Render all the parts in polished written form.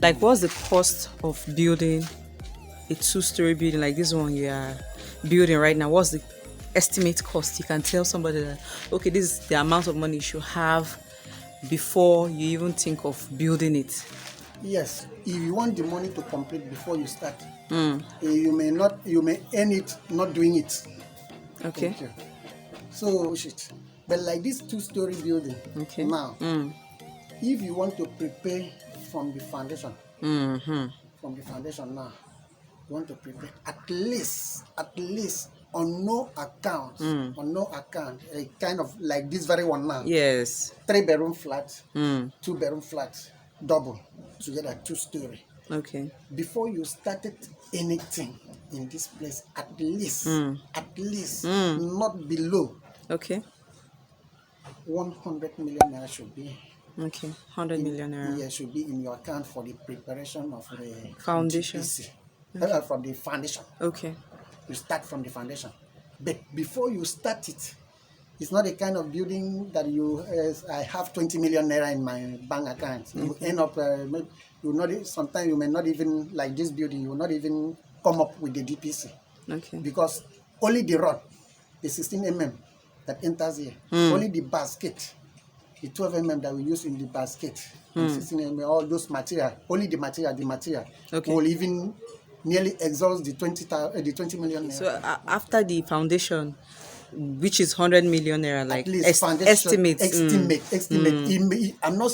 Like, what's the cost of building a two-story building like this one you are building right now? What's the estimate cost? You can tell somebody that, okay, this is the amount of money you should have before you even think of building it. Yes, if you want the money to complete before you start, you may earn it not doing it. Okay. Thank you. So shit. But like this two-story building, Okay. now, if you want to prepare from the foundation, from the foundation now, you want to prepare at least on no account, a kind of like this very one now. Yes. 3-bedroom flat, 2-bedroom flat, double together, two-story. Okay. Before you started anything in this place, at least, not below Okay. 100 million naira should be. Okay. 100 million naira. Yeah, should be in your account for the preparation of the Foundation. GPC, from the foundation. Okay. You start from the foundation, but before you start it, it's not a kind of building that I have 20 million naira in my bank account. You end up, sometimes you may not even, like this building, you will not even come up with the DPC. Okay. Because only the rod, the 16 mm that enters here, only the basket, the 12 mm that we use in the basket, the 16 mm, all those material, only the material Okay. will even nearly exhaust the 20 million naira. So after the foundation, which is 100 million naira, like At least estimate. I'm not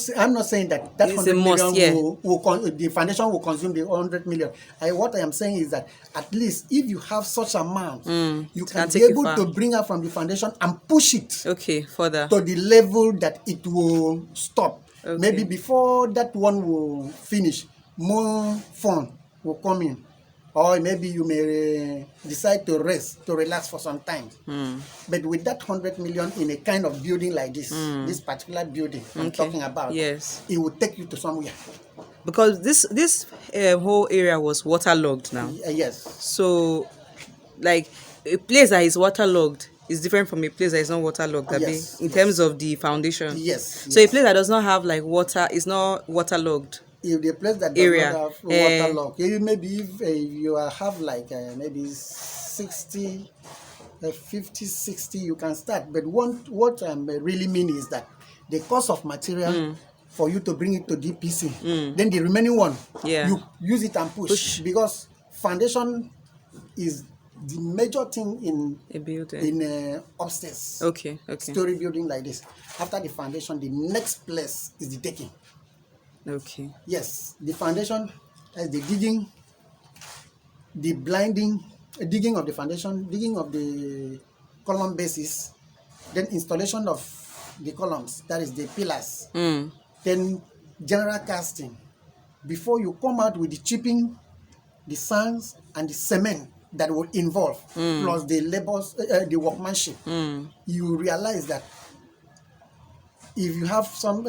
saying that It's 100 a must, million the foundation will consume the 100 million. What I am saying is that at least if you have such amount, you can be able to bring her from the foundation and push it further to the level that it will stop. Okay. Maybe before that one will finish, more fun will come in. Or maybe you may decide to relax for some time. But with that 100 million in a kind of building like this, this particular building I'm talking about, yes, it will take you to somewhere. Because this whole area was waterlogged now. Yes. So, like, a place that is waterlogged is different from a place that is not waterlogged. Yes, in terms of the foundation. Yes. So a place that does not have like water is not waterlogged. If the place that does not have waterlogged, maybe if you have like maybe 60, 50, 60, you can start. But what I really mean is that the cost of material for you to bring it to DPC, then the remaining one, you use it and push. Because foundation is the major thing in a building, in upstairs. Okay. Story building like this. After the foundation, the next place is the decking. Okay. Yes, the foundation as the digging, the digging of the foundation, digging of the column bases, then installation of the columns, that is the pillars, then general casting. Before you come out with the chipping, the sands and the cement that will involve, plus the labors, the workmanship, you realize that if you have some,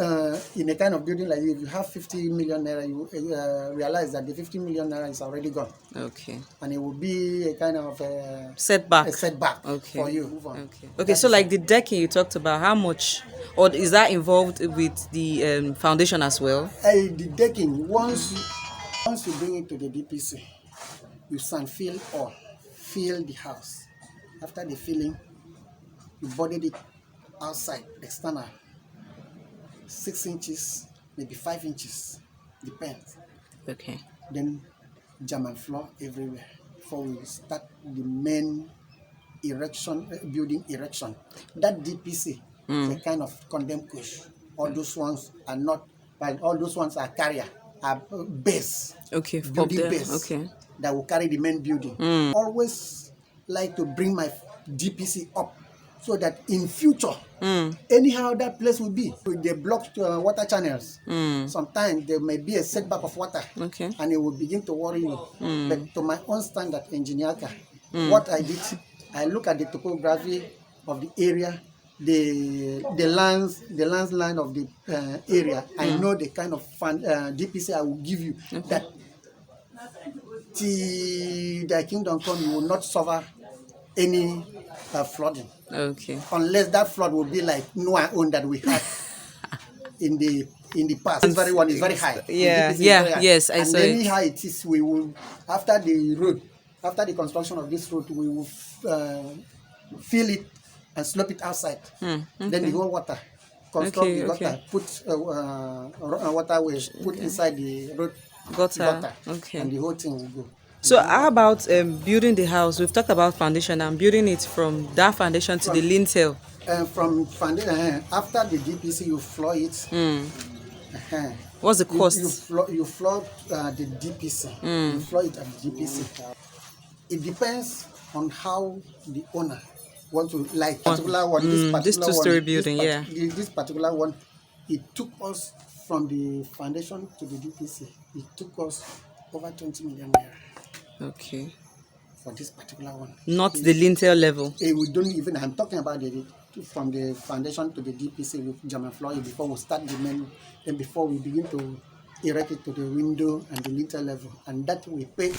in a kind of building like if you have 50 million naira, you realize that the 50 million naira is already gone. Okay. And it will be a kind of setback. A setback for you. Okay. So like the decking you talked about, how much, or is that involved with the foundation as well? The decking, once you bring it to the DPC, you sand fill the house. After the filling, you bodied it outside, external. 6 inches, maybe 5 inches, depends. Okay. Then German floor everywhere before we start the main erection, building erection. That DPC is a kind of condemned kush. All those ones are not, but all those ones are carrier, are base. Okay. Building base. Okay. That will carry the main building. Always like to bring my DPC up, so that in future, anyhow that place will be with the blocked water channels. Sometimes there may be a setback of water, and it will begin to worry you. But to my own standard engineer, what I did, I look at the topography of the area, the line of the area. I know the kind of DPC I will give you that till the kingdom come, you will not suffer any flooding. Okay. Unless that flood will be like Noah own that we had in the in the past. This very one is very high. The Yeah, DPC is yeah, very high. yes, I and saw anyhow it. it is, we will, after the road, after the construction of this road, we will fill it and slope it outside. Then the whole water, construct Okay, the okay. gutter, put waterways, put inside the road Gutter. gutter, Okay. and the whole thing will go. So how about building the house? We've talked about foundation and building it from that foundation to the From lintel. from foundation, after the DPC, you floor it. What's the You cost? floor the DPC. You floor it at the DPC. It depends on how the owner want to like particular one. This This particular two-story one, building, yeah. this particular one, it took us from the foundation to the DPC. It took us over 20 million naira Okay. for this particular one. Not the lintel level. We don't even. I'm talking about from the foundation to the DPC with German flooring before we start the main, and before we begin to erect it to the window and the lintel level, and that we pay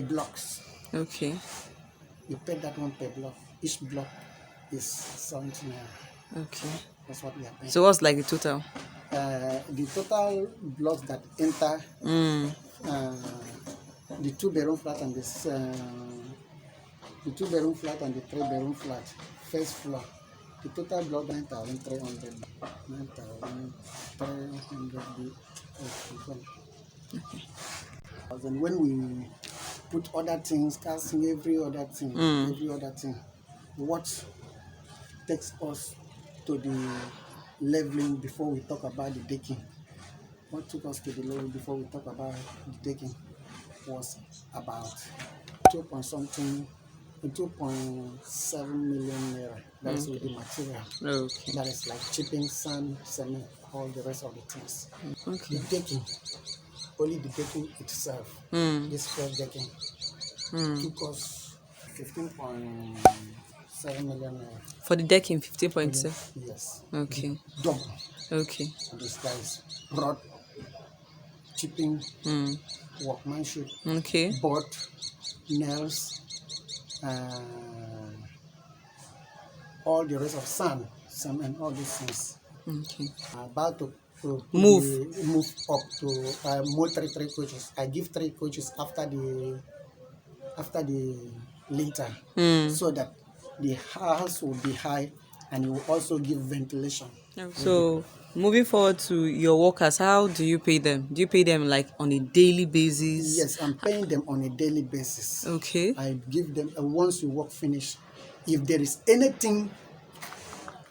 blocks. Okay. You pay that one per block. Each block is 70 naira. Okay. That's what we are paying. So what's like the total? The total blocks that enter the 2-bedroom flat and this the 2-bedroom flat and the 3-bedroom flat, first floor, the total block 9,300. 9,300. Okay. And when we put other things, casting every other thing, what takes us to the leveling before we talk about the decking? What took us to the level before we talk about the decking was about 2.7 million naira. That is with the material. Okay. That is like chipping, sand, cement, all the rest of the things. Okay. The decking, only the decking itself, this first decking, took us 15.7 million naira. For the decking, 15.7. Yes. Okay. Double. Okay. This guy's broad, chipping, workmanship, Okay. board, nails, all the rest of sand, cement, all these things. Okay. About to Move up to more three coaches. I give 3 coaches after the linter, so that the house will be high and it will also give ventilation. So moving forward to your workers, how do you pay them? Do you pay them like on a daily basis? Yes, I'm paying them on a daily basis. Okay. I give them once you work finish, if there is anything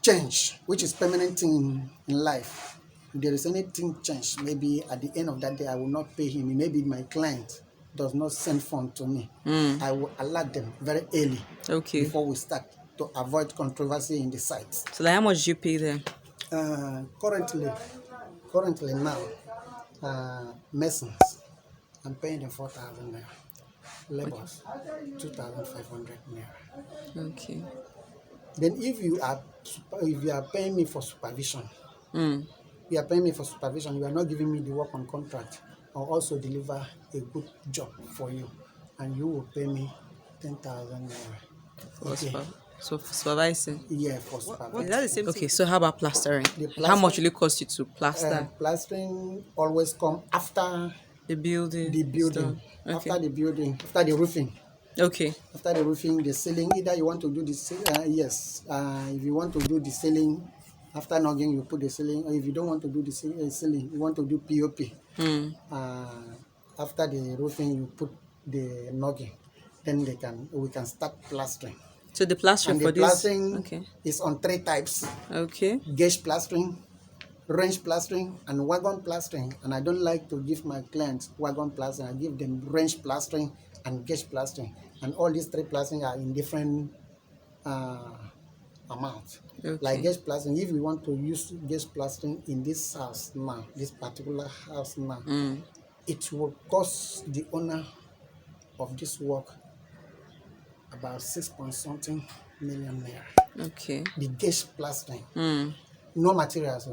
change, which is permanent thing in life, if there is anything change, maybe at the end of that day I will not pay him. Maybe my client does not send fund to me. I will alert them very early. Okay. Before we start, to avoid controversy in the sites. So like how much do you pay them? Currently now, masons, I'm paying them 4,000 naira. Labors, 2,500 naira. Okay. Then if you are paying me for supervision, you are paying me for supervision, you are not giving me the work on contract. I'll also deliver a good job for you, and you will pay me 10,000 naira. Okay. So for supervising? Yeah, for supervising. Is that the same okay, so how about plastering? How much will it cost you to plaster? Plastering always come after the building. Okay. After the building, after the roofing. Okay. After the roofing, the ceiling, either you want to do the yes, if you want to do the ceiling, after nogging, you put the ceiling, or if you don't want to do the ceiling, you want to do POP. After the roofing, you put the nogging, then we can start plastering. So the plastering and for the plastering this is on 3 types. Okay. Gauge plastering, range plastering, and wagon plastering. And I don't like to give my clients wagon plastering. I give them range plastering and gauge plastering. And all these 3 plastering are in different amounts. Okay. Like gauge plastering, if you want to use gauge plastering in this house now, this particular house now, it will cost the owner of this work about 6.something million naira. Okay. The gauge plastering. No materials.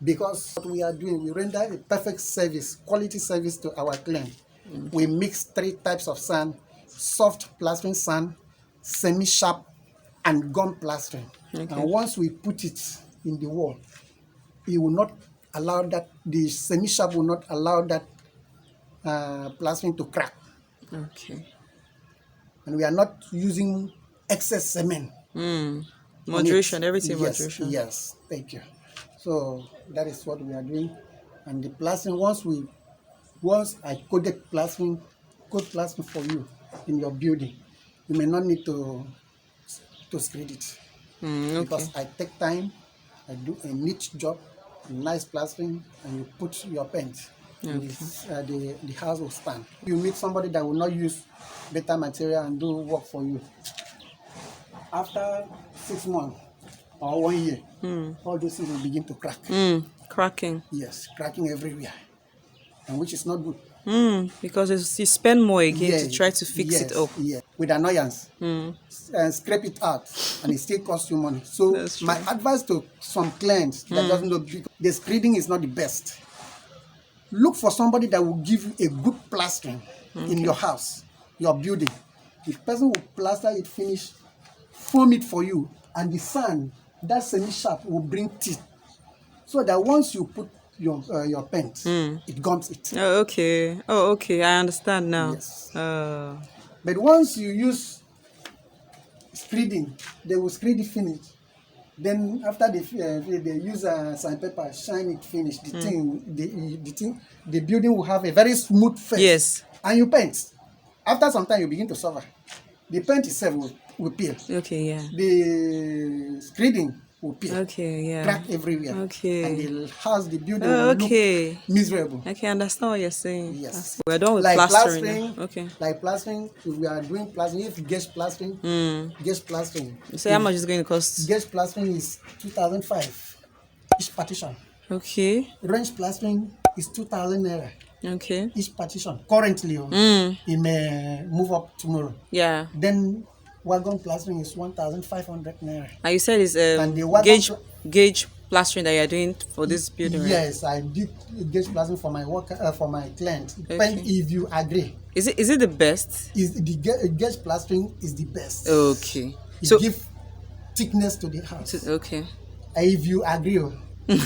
Because what we are doing, we render a perfect service, quality service to our client. We mix 3 types of sand: soft plastering sand, semi-sharp, and gum plastering. Okay. And once we put it in the wall, it will not allow that, the semi-sharp will not allow that plastering to crack. Okay. And we are not using excess cement. Moderation, everything Yes, moderation. yes, thank you. So that is what we are doing. And the plastering, once I coat plastering for you in your building, you may not need to screed it. Okay. Because I take time, I do a neat job, nice plastering, and you put your paint. And the house will stand. You meet somebody that will not use better material and do work for you. After 6 months or 1 year, all those things will begin to crack. Cracking. Yes, cracking everywhere, and which is not good. Because you spend more again to try to fix it up. Yes, with annoyance, and scrape it out, and it still costs you money. So That's my true. advice to some clients that doesn't know, the screeding is not the best. Look for somebody that will give you a good plastering in your house, your building. The person will plaster it, finish, foam it for you, and the sand, that semi-sharp, will bring teeth, so that once you put your paint, it gums it. Oh, okay. Oh, okay. I understand now. Yes. Uh, But once you use screeding, they will screed it finish. Then after they use sandpaper, shine it finish. The building will have a very smooth face. Yes. And you paint. After some time, you begin to suffer. The paint itself will peel. Okay, yeah. The screeding will peel. Okay, yeah. Crack everywhere. Okay. And the house, the building Oh, will okay. look miserable. I can understand what you're saying. Yes. We're done with Like plastering. plastering. Now. Okay. Like plastering, if we are doing plastering, if guest plastering, guest plastering. You say how much is going to cost? Guest plastering is 2,005 each partition. Okay. Range plastering is 2,000 naira Okay. each partition. Currently, it may move up tomorrow. Yeah. Then wagon plastering is 1,500 naira. And you said it's And the wagon gauge plastering that you're doing for this building, right? Yes, I did gauge plastering for my worker, for my client. Depend if you agree. Is it the best? Is the gauge plastering is the best. Okay. It gives thickness to the house. Okay. If you agree,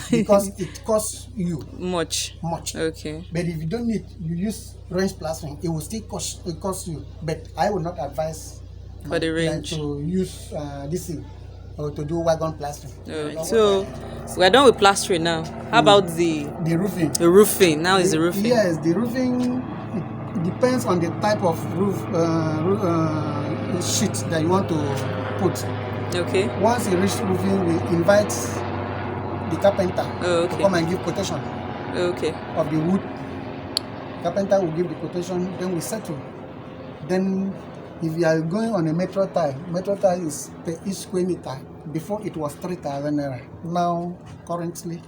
because it costs you much. Okay. But if you don't need, you use range plastering, it will still cost you. But I would not advise for the range to use this thing or to do wagon plastering. So we're done with plastering now. How about the roofing? The roofing. Now is the roofing. Yes, the roofing. It depends on the type of roof sheet that you want to put. Okay. Once you reach roofing, we invite the carpenter to come and give quotation. Okay. Of the wood. Carpenter will give the quotation, then we settle. Then if you are going on a metro tile is per each square meter. Before it was 3,000 naira. Now, currently, I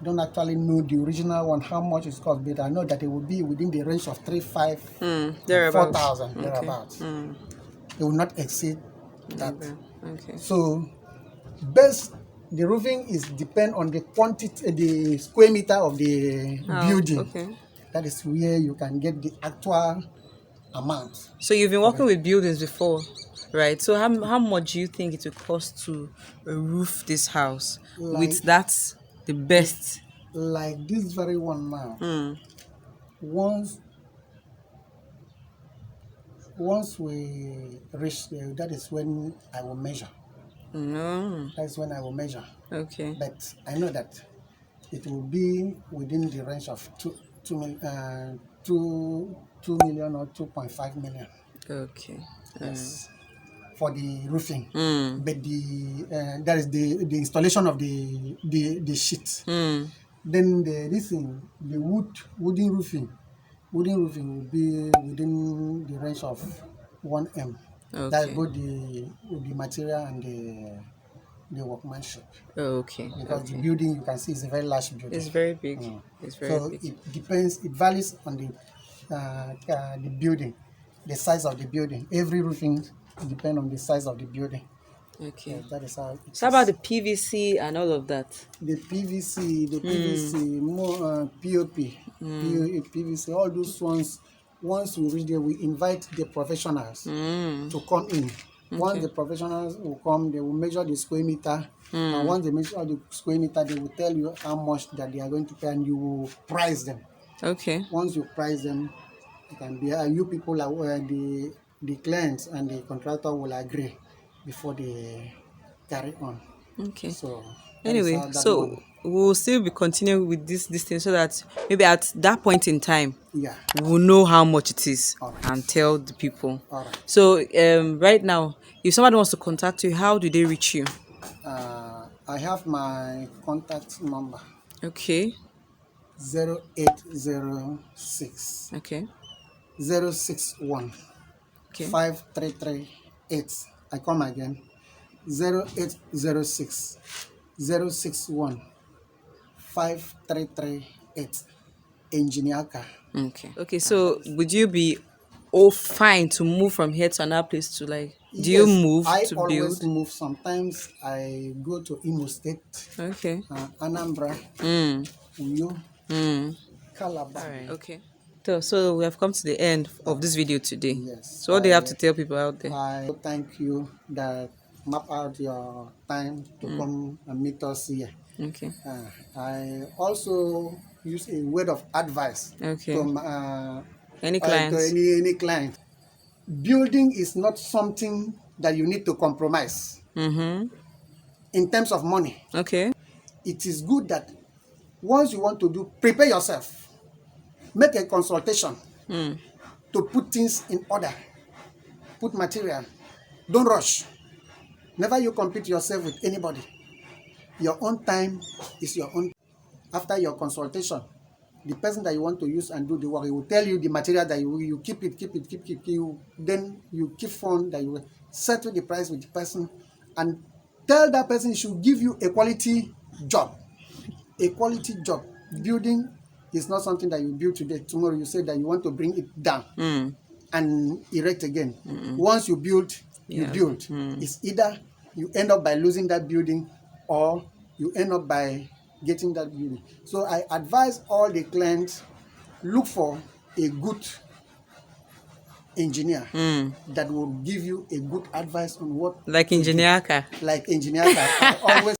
don't actually know the original one, how much it costs, but I know that it will be within the range of 3,500, 4,000, thereabouts. It will not exceed that. Okay. So, the roofing is depend on the quantity, the square meter of the building. Okay. That is where you can get the actual amount. So you've been working with buildings before, right? So how much do you think it will cost to roof this house with that the best? Like this very one now. Once we reach there, that is when I will measure. That's when I will measure. Okay. But I know that it will be within the range of 2 million or 2.5 million. Okay. Yes. For the roofing. But that is the installation of the sheet. Then the wooden roofing will be within the range of 1M. Okay. That's both the material and the workmanship. Okay. Because the building, you can see, is a very large building. It's very big. It's very big. It depends. It varies on the building, the size of the building. Every roofing depends on the size of the building. Okay. That is how. So about the PVC and all of that? The PVC, more POP, PVC, all those ones. Once we reach there, we invite the professionals to come in Once the professionals will come, they will measure the square meter. And once they measure the square meter, they will tell you how much that they are going to pay, and you will price them. Okay. Once you price them, it can be you people are the clients and the contractor will agree before they carry on. Okay. So that is Anyway, how that so one. we'll still be continuing with this thing so that maybe at that point in time Yeah. we'll know how much it is All right. and tell the people. All right. So right now, if somebody wants to contact you, how do they reach you? I have my contact number Okay. 0806 Okay. 061 Okay. 5338. I come again 0806 061 5338. Engineer car. Okay. Okay. So would you be fine to move from here to another place to like? Do you Yes, move I to always build? move. Sometimes I go to Imo State, Okay. Anambra, Mm. Uyo, Mm. Calabar. All right. Okay. So we have come to the end of this video today. Yes, So what do you have to tell people out there? I thank you that map out your time to come and meet us here. Okay. I also use a word of advice Okay. to Any clients? any client. Building is not something that you need to compromise Mm-hmm. in terms of money. Okay. It is good that once you want to do, prepare yourself, make a consultation to put things in order, put material. Don't rush. Never you compete yourself with anybody. Your own time is your own. After your consultation, the person that you want to use and do the work, he will tell you the material that you keep. Then you keep on that you settle the price with the person and tell that person he should give you a quality job. A quality job. Building is not something that you build today. Tomorrow you say that you want to bring it down and erect again. Once you build, you build. It's either you end up by losing that building or you end up by getting that building. So I advise all the clients, look for a good engineer that will give you a good advice on what Like to do. engineer car. Like engineer that I always